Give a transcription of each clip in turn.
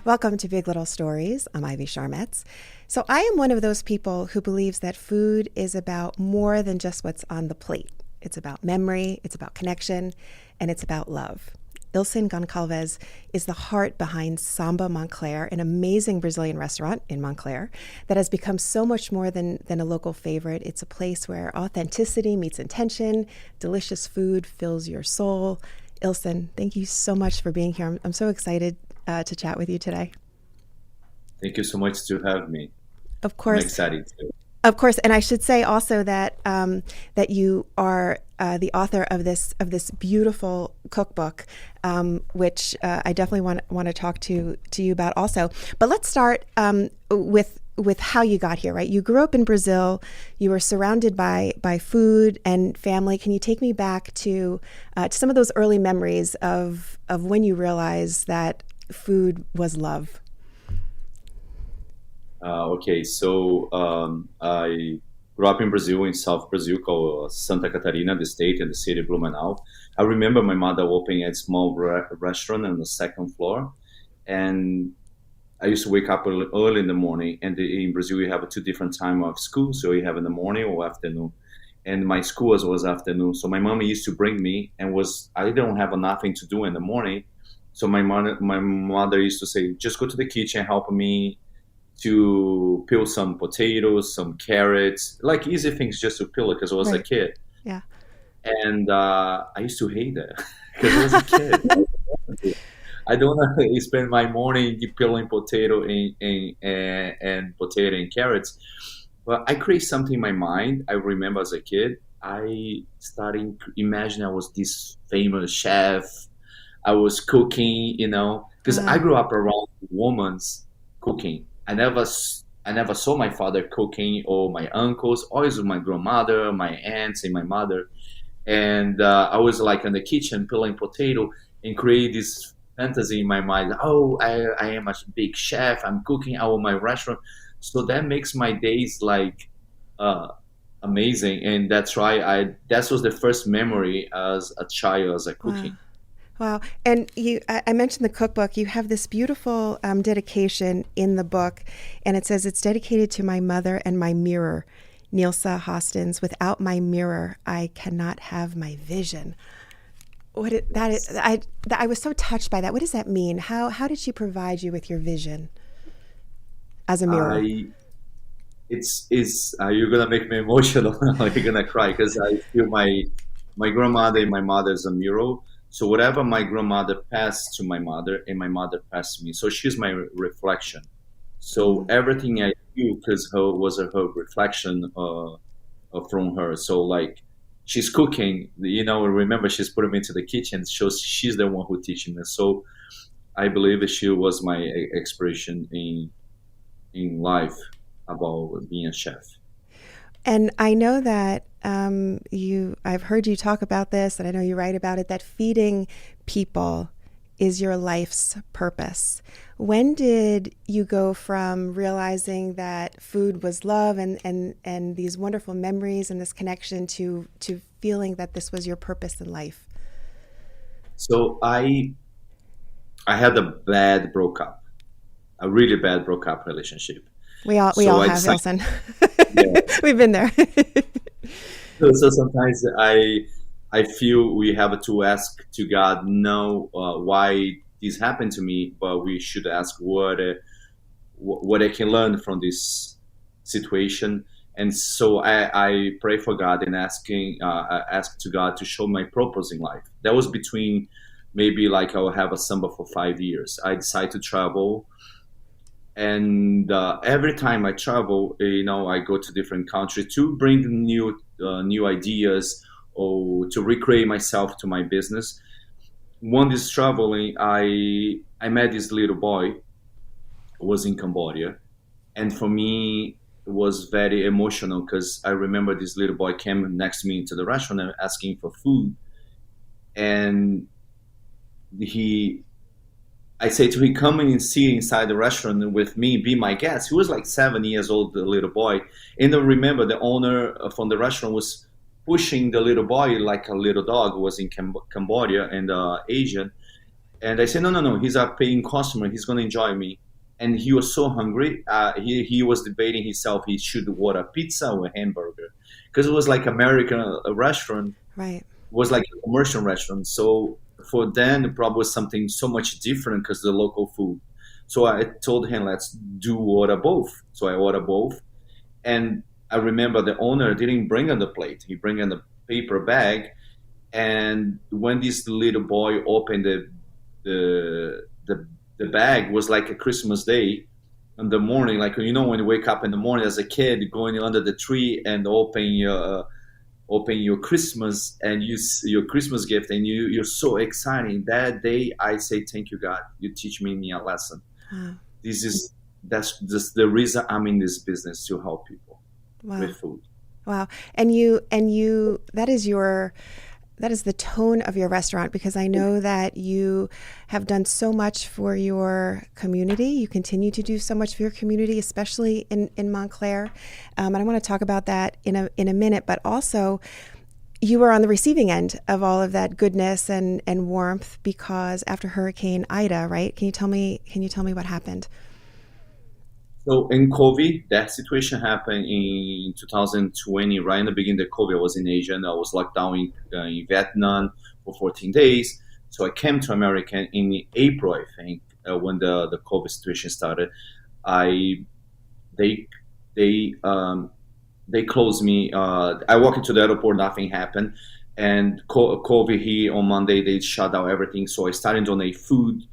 Welcome to Big Little Stories. I'm Ivy Sharmetz. So I am one of those people who believes that food is about more than just what's on the plate. It's about memory, it's about connection, and it's about love. Ilson Goncalves is the heart behind Samba Montclair, an amazing Brazilian restaurant in Montclair that has become so much more than a local favorite. It's a place where authenticity meets intention, delicious food fills your soul. Ilson, thank you so much for being here. I'm so excited to chat with you today. Thank you so much to have me. Of I'm course. excited too. Of course, and I should say also that that you are the author of this beautiful cookbook, which I definitely want to talk to you about also. But let's start with how you got here. Right, you grew up in Brazil. You were surrounded by food and family. Can you take me back to some of those early memories of when you realized that food was love? Okay, so I grew up in Brazil, in South Brazil, called Santa Catarina, the state and the city of Blumenau. I remember my mother opening a small restaurant on the second floor, and I used to wake up early in the morning. And in Brazil, we have two different time of school, so you have in the morning or afternoon. And my school was afternoon, so my mom used to bring me, and I don't have nothing to do in the morning, so my mother used to say, just go to the kitchen, help me to peel some potatoes, some carrots, like easy things just to peel it because I was a Right. kid. Yeah. And I used to hate that because I was a kid. I don't want to spend my morning peeling potato and potato and carrots. But I create something in my mind. I remember as a kid, I started to imagine I was this famous chef. I was cooking, because I Wow. grew up around women's cooking. I never saw my father cooking or my uncles, always with my grandmother, my aunts, and my mother. And I was like in the kitchen peeling potato and create this fantasy in my mind. Oh, I am a big chef. I'm cooking out of my restaurant. So that makes my days like uh, amazing. And that's why that was the first memory as a child as a Wow. cooking. Wow. And I mentioned the cookbook. You have this beautiful dedication in the book, and it says it's dedicated to my mother and my mirror, Nilsa Hostens. Without my mirror, I cannot have my vision. That is, I was so touched by that. What does that mean? How did she provide you with your vision as a mirror? I it's you're gonna make me emotional. You're gonna cry because I feel my grandmother and my mother is a mirror. So whatever my grandmother passed to my mother and my mother passed to me. So she's my reflection. So Mm. everything I do because her was her reflection from her. So like she's cooking, remember she's putting me into the kitchen. So she's the one who teaching me. So I believe that she was my expression in life about being a chef. And I know that I've heard you talk about this, and I know you write about it, that feeding people is your life's purpose. When did you go from realizing that food was love and these wonderful memories and this connection to feeling that this was your purpose in life? So I had a bad broke up, a really bad broke up relationship. We all So I have, decided, Ilson. yeah. We've been there. So sometimes I feel we have to ask to God, no, why this happened to me, but we should ask what I can learn from this situation. And so I pray for God and I ask to God to show my purpose in life. That was between maybe like I'll have a samba for 5 years. I decided to travel, and every time I travel, I go to different countries to bring new ideas or to recreate myself to my business. One is traveling, I met this little boy who was in Cambodia, and for me it was very emotional because I remember this little boy came next to me into the restaurant and asking for food, and he I say to him, come in and sit inside the restaurant with me, be my guest. He was like 7 years old, the little boy. And I remember the owner from the restaurant was pushing the little boy like a little dog, who was in Cambodia and Asian. And I said, no, no, no, he's a paying customer. He's going to enjoy me. And he was so hungry. He was debating himself. He should order a pizza or a hamburger because it was like American restaurant, Right. was like a commercial restaurant. So for them, it probably was something so much different because the local food. So I told him, let's do order both. So I ordered both. And I remember the owner didn't bring on the plate. He bring in the paper bag. And when this little boy opened the the bag, was like a Christmas day in the morning, like when you wake up in the morning as a kid, going under the tree and open your Christmas and your Christmas gift, and you're so exciting. That day, I say, "Thank you, God. You teach me a lesson. Wow. This is that's just the reason I'm in this business, to help people Wow. with food." Wow. And you that is the tone of your restaurant, because I know that you have done so much for your community. You continue to do so much for your community, especially in Montclair. And I want to talk about that in a minute, but also you were on the receiving end of all of that goodness and warmth, because after Hurricane Ida, right? Can you tell me what happened? So in COVID, that situation happened in 2020, right in the beginning of COVID. I was in Asia and I was locked down in Vietnam for 14 days. So I came to America in April, I think, when the COVID situation started. I they they they closed me. I walked into the airport, nothing happened, and COVID here on Monday. They shut down everything. So I started to donate food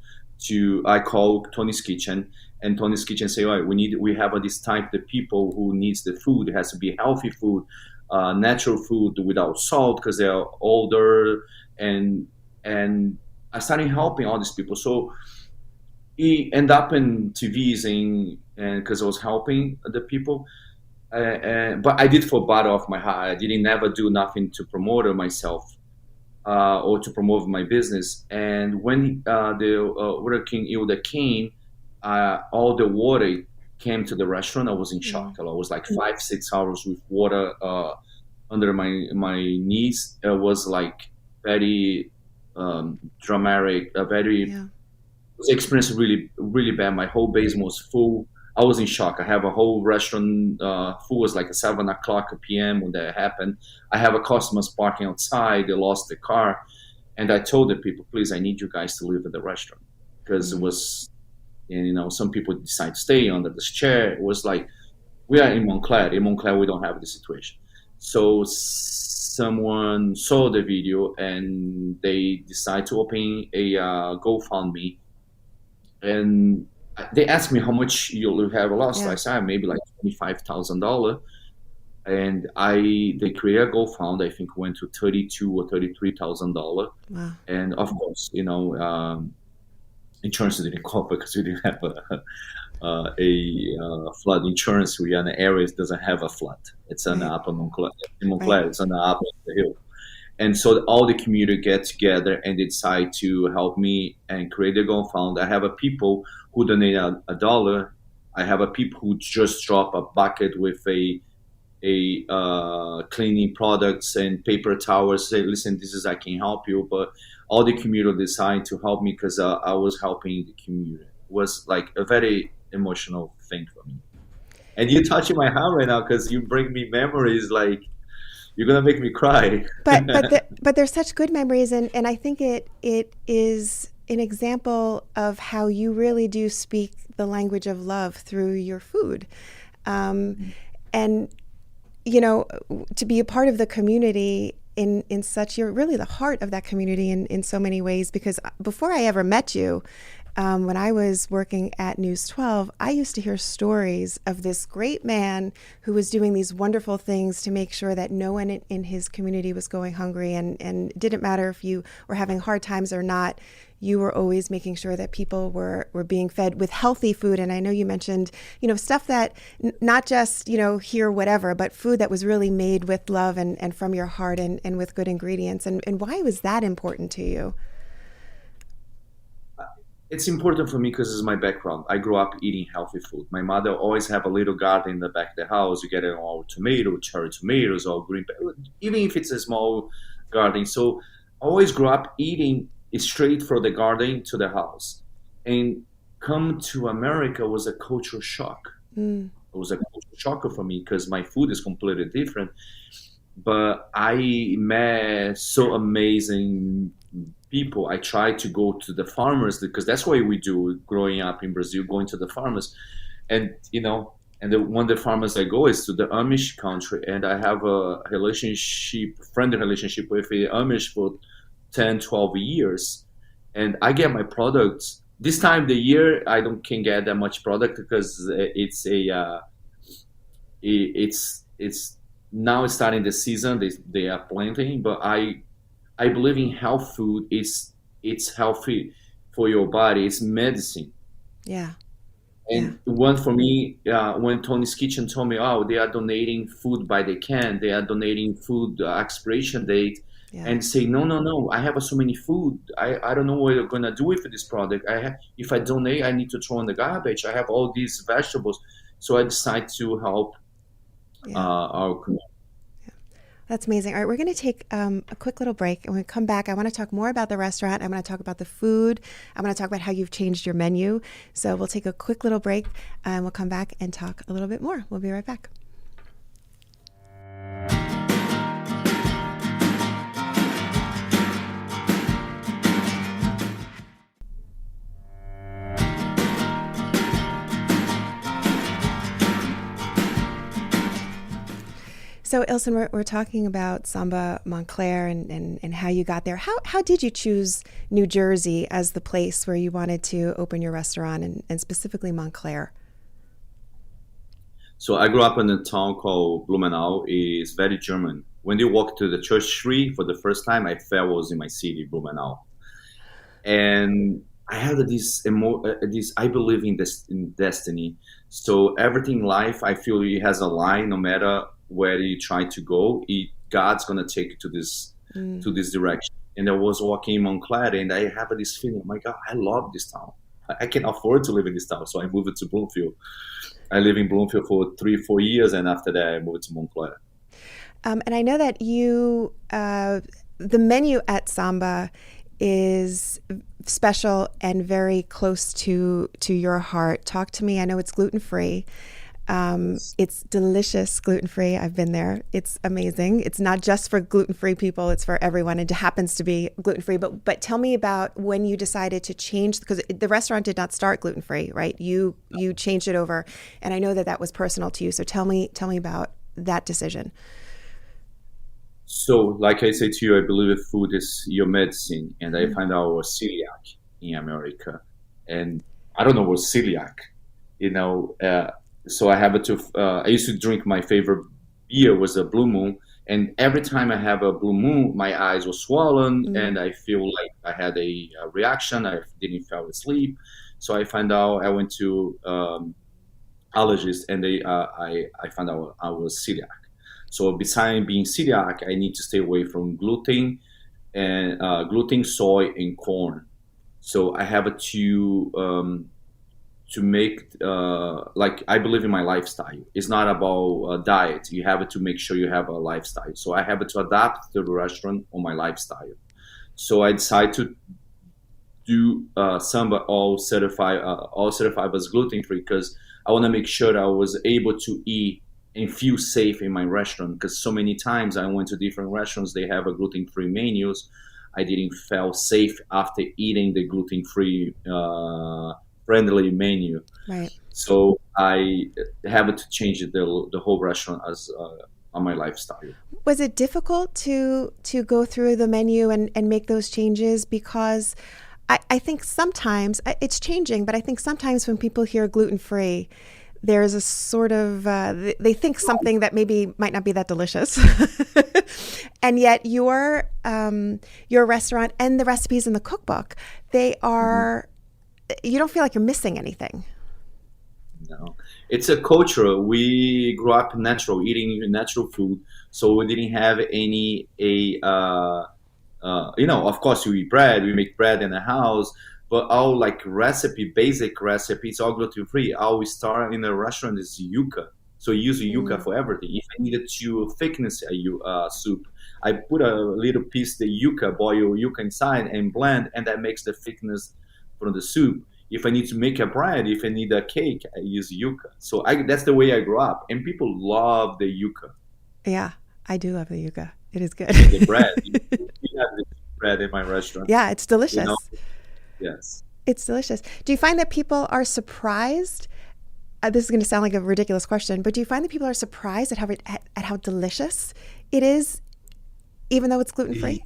to. I called Tony's Kitchen, and Tony's Kitchen say, "All right, we have this type of people who needs the food. It has to be healthy food, natural food without salt because they are older." And I started helping all these people. So he end up in TVs and because I was helping the people. But I did for bottom of my heart. I didn't never do nothing to promote myself or to promote my business. And when the Hurricane Ilda came, all the water came to the restaurant. I was in shock. Mm. I was like 5 6 hours with water under my knees. It was like very dramatic, a very Yeah. was experience really really bad. My whole basement was full. I was in shock. I have a whole restaurant full. It was like 7 o'clock p.m. when that happened. I have a customers parking outside. They lost the car, and I told the people, please, I need you guys to leave at the restaurant because it Mm. was, and some people decide to stay under this chair. It was like we are in Montclair. In Montclair, we don't have this situation. So someone saw the video and they decide to open a GoFundMe, and they asked me how much you'll have lost. I Yeah. said maybe like $25,000, and I they created a GoFund. I think went to 32 or $33,000, Wow. and of course, insurance didn't cover because we didn't have a flood insurance. We are in an area that doesn't have a flood. It's on the Right. upper Montclair. In Right. Montclair, it's on the upper hill. And so all the community get together and they decide to help me and create a GoFund. I have a people who donate a dollar. I have a people who just drop a bucket with a cleaning products and paper towels. Say, listen, this is I can help you, but all the community decide to help me because I was helping the community. It was like a very emotional thing for me. And you touching my heart right now because you bring me memories. Like you're gonna make me cry. But there's such good memories, and I think it is an example of how you really do speak the language of love through your food. And to be a part of the community in such, you're really the heart of that community in so many ways, because before I ever met you, when I was working at News 12, I used to hear stories of this great man who was doing these wonderful things to make sure that no one in his community was going hungry, and it didn't matter if you were having hard times or not. You were always making sure that people were being fed with healthy food. And I know you mentioned, stuff that not just, here, whatever, but food that was really made with love and from your heart and with good ingredients. And why was that important to you? It's important for me because it's my background. I grew up eating healthy food. My mother always have a little garden in the back of the house. You get it all tomato, cherry tomatoes, or green, even if it's a small garden. So I always grew up eating straight from the garden to the house. And come to America was a cultural shock. Mm, It was a cultural shocker for me because my food is completely different. But I met so amazing people. I tried to go to the farmers because that's what we do growing up in Brazil, going to the farmers. And one of the farmers I go is to the Amish country, and I have a friendly relationship with the Amish for 10, 12 years. And I get my products this time of the year. I don't can get that much product because it's now starting the season. They are planting, but I believe in health food. It's healthy for your body. It's medicine. yeah. Yeah. And one for me, when Tony's Kitchen told me, oh, they are donating food by the can, they are donating food expiration date, Yeah. and say, no, no, no, I have so many food. I don't know what you're gonna do with this product. If I donate, I need to throw in the garbage. I have all these vegetables, so I decide to help Yeah. our community. That's amazing. All right, we're going to take a quick little break. And when we come back, I want to talk more about the restaurant. I'm going to talk about the food. I'm going to talk about how you've changed your menu. So we'll take a quick little break and we'll come back and talk a little bit more. We'll be right back. So, Ilson, we're talking about Samba Montclair and how you got there. How did you choose New Jersey as the place where you wanted to open your restaurant and specifically Montclair? So I grew up in a town called Blumenau. It's very German. When you walk to the church street for the first time, I felt I was in my city, Blumenau. And I had this. I believe in this in destiny. So everything in life, I feel it has a line. No matter where you try to go, God's gonna take you Mm, to this direction. And I was walking in Montclair, and I have this feeling. Oh my God, I love this town. I can afford to live in this town, so I moved to Bloomfield. I live in Bloomfield for 3, 4 years, and after that, I moved to Montclair. and I know that the menu at Samba is special and very close to your heart. Talk to me. I know it's gluten free. It's delicious gluten free. I've been there. It's amazing. It's not just for gluten free people. It's for everyone. It happens to be gluten free. But tell me about when you decided to change, because the restaurant did not start gluten free, right? You changed it over, and I know that that was personal to you. So tell me about that decision. So, like I say to you, I believe food is your medicine, and I Mm, find out I was celiac in America, and I don't know what celiac, you know. So I have to. I used to drink my favorite beer was a Blue Moon, and every time I have a Blue Moon, my eyes were swollen, mm, and I feel like I had a reaction. I didn't fall asleep, so I find out I went to allergist, and I found out I was celiac. So besides being celiac, I need to stay away from gluten, soy, and corn. So I have to make like I believe in my lifestyle. It's not about diet. You have to make sure you have a lifestyle. So I have to adapt the restaurant on my lifestyle. So I decided to do Samba all certified as gluten free because I want to make sure I was able to eat and feel safe in my restaurant. Because so many times I went to different restaurants, they have a gluten free menus. I didn't feel safe after eating the gluten free friendly menu. right. So I have to change the whole restaurant as on my lifestyle. Was it difficult to go through the menu and make those changes? Because I think sometimes it's changing, but I think sometimes when people hear gluten free, there's a sort of they think something that maybe might not be that delicious, and yet your restaurant and the recipes in the cookbook, they Mhm. are, you don't feel like you're missing anything. No, it's a culture. We grew up natural, eating natural food, so we didn't have any of course we eat bread, we make bread in the house, but all like basic recipes, all gluten free. All we start in a restaurant is yuca. So I use yucca Mm. for everything. If I needed to thickness soup, I put a little piece the yucca, boil yucca inside and blend, and that makes the thickness from the soup. If I need to make a bread, if I need a cake, I use yucca. So that's the way I grew up, and people love the yucca Yeah, I do love the yuca. It is good. in the bread. You have the bread in my restaurant, Yeah, it's you know. delicious. Yes. It's delicious. Do you find that people are surprised? This is going to sound like a ridiculous question, but do you find that people are surprised at how delicious it is, even though it's gluten free?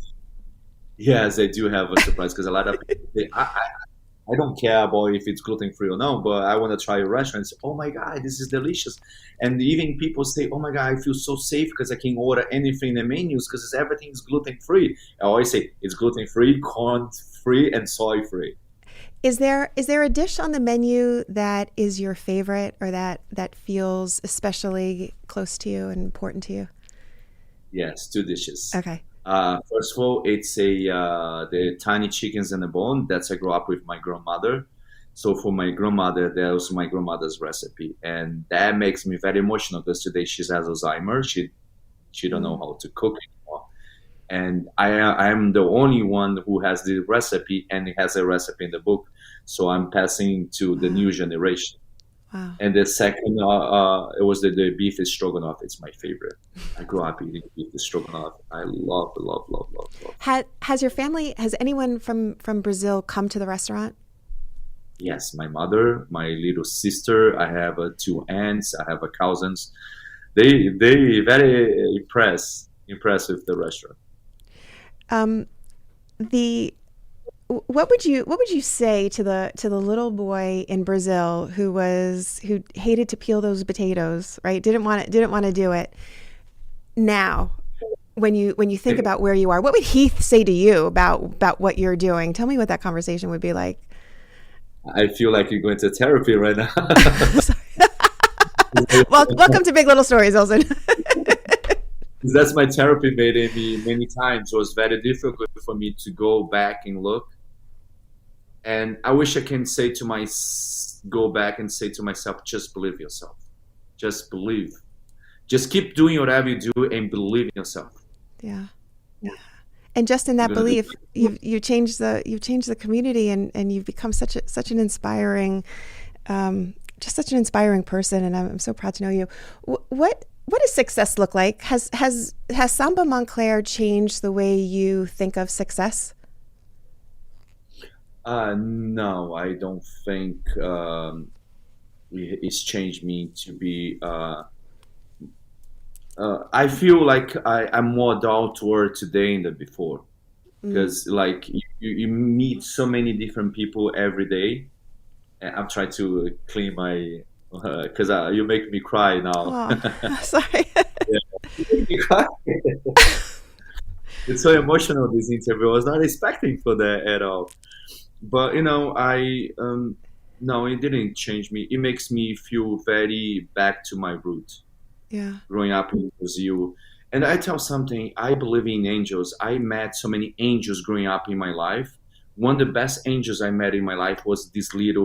Yes, I do have a surprise because a lot of people say, I don't care about if it's gluten free or no, but I want to try a restaurant and say, oh my God, this is delicious. And even people say, oh my God, I feel so safe because I can order anything in the menus because everything's gluten free. I always say it's gluten free, corn free, and soy free. Is there a dish on the menu that is your favorite or that feels especially close to you and important to you? Yes, two dishes. Okay. First of all, it's a the tiny chickens in the bone. That's I grew up with my grandmother. So for my grandmother, that was my grandmother's recipe, and that makes me very emotional because today she has Alzheimer. She don't know Mm. how to cook anymore, and I am the only one who has the recipe, and it has a recipe in the book. So I'm passing to the Wow. new generation. Wow. And the second, it was the beef stroganoff. It's my favorite. I grew up eating beef stroganoff. I love, love, love, love, love. Has anyone from Brazil come to the restaurant? Yes, my mother, my little sister. I have two aunts. I have cousins. They very impressed with the restaurant. Um, the what would you say to the little boy in Brazil who hated to peel those potatoes, right? Didn't want to do it. Now, when you think about where you are, what would Heath say to you about what you're doing? Tell me what that conversation would be like. I feel like you're going to therapy right now. Sorry. Well, welcome to Big Little Stories, Ilson. That's my therapy made me many times. It was very difficult for me to go back and look. And I wish I can say to my go back and say to myself, just believe yourself. Just believe. Just keep doing whatever you do and believe in yourself. Yeah. And just in You're that gonna do belief, you've changed the community, and you've become such an inspiring, just such an inspiring person. And I'm so proud to know you. What does success look like? Has Samba Montclair changed the way you think of success? no, I don't think it's changed me to be. I feel like I'm more down to earth today than before Mm. because like you meet so many different people every day. And I'm trying to clean my because you make me cry now. Oh, sorry. Yeah, you make me cry. It's so emotional this interview. I was not expecting for that at all. But I no, it didn't change me. It makes me feel very back to my roots, Yeah. growing up in Brazil. And I tell something, I believe in angels. I met so many angels growing up in my life. One of the best angels I met in my life was this lady.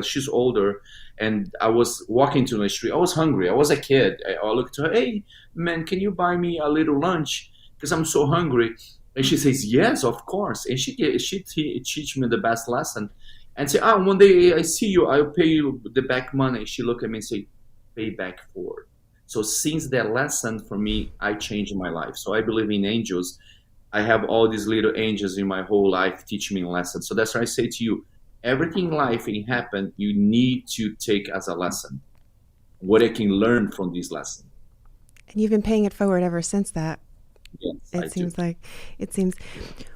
She's older, and I was walking to the street. I was hungry. I was a kid. I looked to her. Hey, man, can you buy me a little lunch? Because I'm so hungry. And she says, yes, of course. And she teach me the best lesson, and say, one day I see you, I'll pay you the back money. She look at me and say, pay back forward. So since that lesson for me, I changed my life. So I believe in angels. I have all these little angels in my whole life teach me lessons. So that's why I say to you, everything in life in happen, you need to take as a lesson. What I can learn from this lesson. And you've been paying it forward ever since that. Yes, I It do. seems like it seems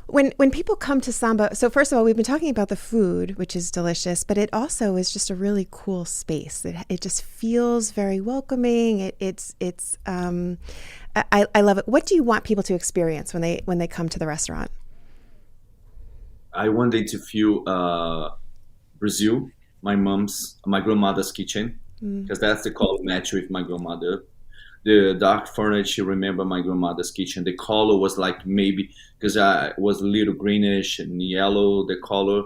when people come to Samba. So first of all, we've been talking about the food, which is delicious, but it also is just a really cool space. It just feels very welcoming. I love it. What do you want people to experience when they come to the restaurant? I wanted to feel Brazil, my grandmother's kitchen, Mm. because that's the color match with my grandmother. The dark furniture, remember my grandmother's kitchen. The color was like maybe because I was a little greenish and yellow. The color.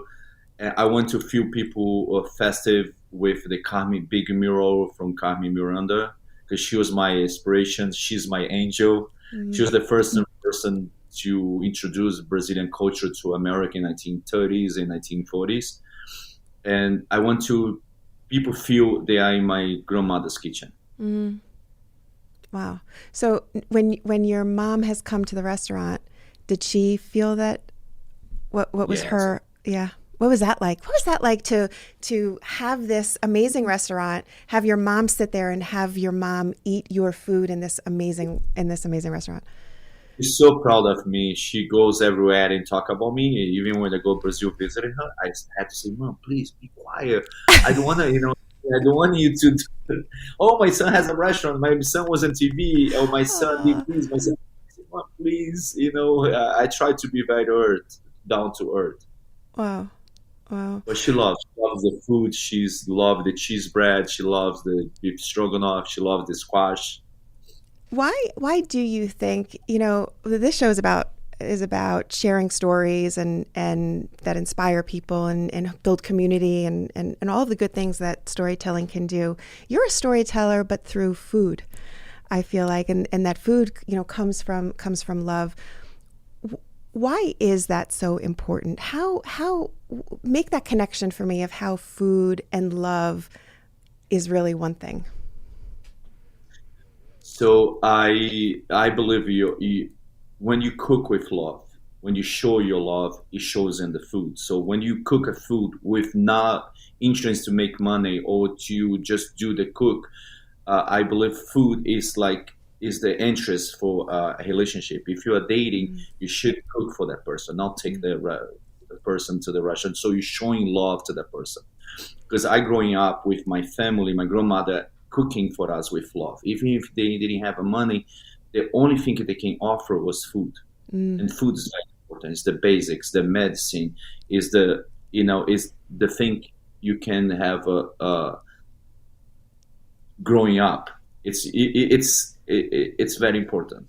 And I want to feel people festive with the Carmen big mural from Carmen Miranda because she was my inspiration. She's my angel. She Mm. was the first person to introduce Brazilian culture to America in 1930s and 1940s. And I want to people feel they are in my grandmother's kitchen. Mm. Wow. So when your mom has come to the restaurant, did she feel that? What was Yes, her? Yeah. What was that like? What was that like to have this amazing restaurant, have your mom sit there and have your mom eat your food in this amazing restaurant? she's so proud of me. She goes everywhere and talk about me. Even when I go Brazil visiting her, I had to say, "Mom, please be quiet. I don't want to, I don't want you to." Oh, my son has a restaurant. My son was on TV. Oh, my son, Ah, please, my son. I said, "Mom, please." I try to be very down to earth. wow. Wow. But she loves the food. She's loved the cheese bread. She loves the beef stroganoff. She loves the squash. Why do you think, this show is about sharing stories and that inspire people and build community and all of the good things that storytelling can do. You're a storyteller, but through food, I feel like, and that food, comes from love. Why is that so important? How make that connection for me of how food and love is really one thing. So I believe when you cook with love, when you show your love, it shows in the food. So when you cook a food with not interest to make money or to just do the cook, I believe food is the interest for a relationship. If you are dating, Mm. you should cook for that person, not take the person to the restaurant. So you're showing love to that person because I growing up with my family, my grandmother cooking for us with love. Even if they didn't have money, the only thing they can offer was food, Mm. and food is very important. It's the basics, the medicine, is is the thing you can have growing up. It's very important.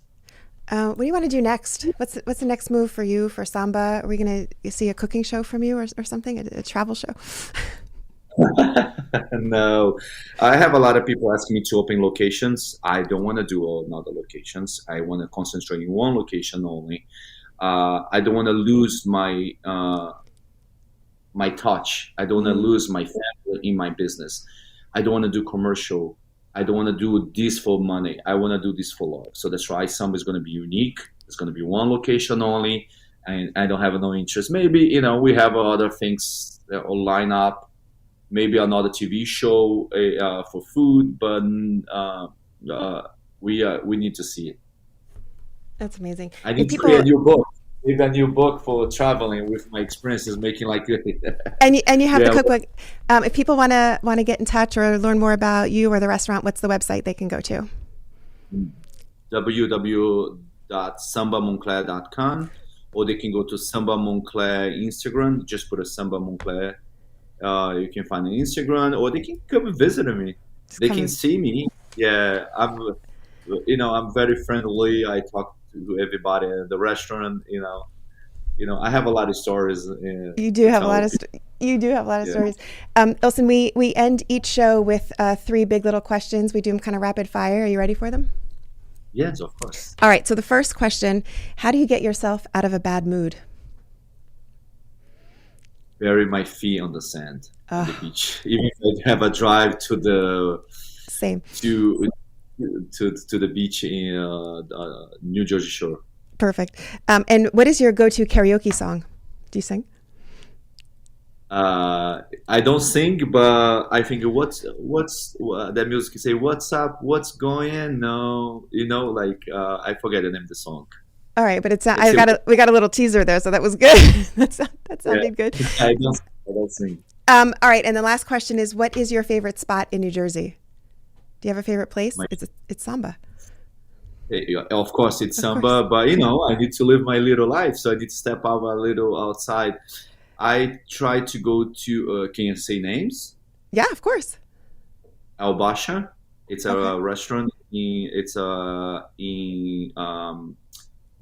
What do you want to do next? What's the next move for you for Samba? Are we going to see a cooking show from you or something? A travel show? No, I have a lot of people asking me to open locations. I don't want to do all another locations. I want to concentrate in one location only. I don't want to lose my touch. I don't want to Mm. lose my family in my business. I don't want to do commercial. I don't want to do this for money. I want to do this for love. So that's why some is going to be unique. It's going to be one location only, and I don't have no interest. Maybe we have other things that will line up. Maybe another TV show for food, but we need to see it. That's amazing. I If need to read people a new book. Maybe a new book for traveling with my experiences, making like and you have the yeah. cookbook. If people want to get in touch or learn more about you or the restaurant, what's the website they can go to? www.sambamonclair.com, or they can go to Samba Monclair Instagram. Just put a Samba Monclair. You can find an Instagram, or they can come and visit me. Just They come can and see me. Yeah, I'm very friendly. I talk to everybody at the restaurant. I have a lot of stories you do to have a lot tell of people. you do have a lot of Yeah. stories. Ilson, we end each show with three big little questions. We do them kind of rapid fire. Are you ready for them? Yes, of course. All right. So the first question: how do you get yourself out of a bad mood? Bury my feet on the sand on the Oh, beach. Even if I have a drive same. to to the beach in New Jersey Shore. Perfect. And what is your go-to karaoke song? Do you sing? I don't sing, but I think that music say what's up, what's going? No, I forget the name of the song. All right, but it's It's a, we got a little teaser there, so that was good. That yeah. sounded good. I don't sing. All right, and the last question is, what is your favorite spot in New Jersey? Do you have a favorite place? My, It's Samba, of course, it's of course. samba, but I need to live my little life, so I need to step out a little outside. I try to go to. Can you say names? Yeah, of course. Al Basha. It's Okay. a restaurant in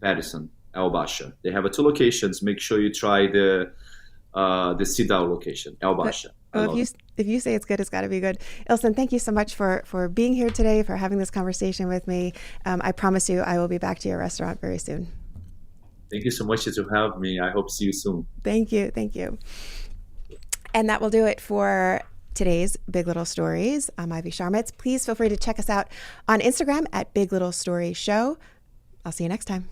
Madison, El Basha. They have two locations. Make sure you try the Cedar location, El Uh, Basha. I Oh, love it. if you say it's good, it's got to be good. Ilson, thank you so much for being here today, for having this conversation with me. I promise you, I will be back to your restaurant very soon. Thank you so much to have me. I hope see you soon. Thank you, thank you. And that will do it for today's Big Little Stories. I'm Ivy Sharmetz. Please feel free to check us out on Instagram at Big Little Story Show. I'll see you next time.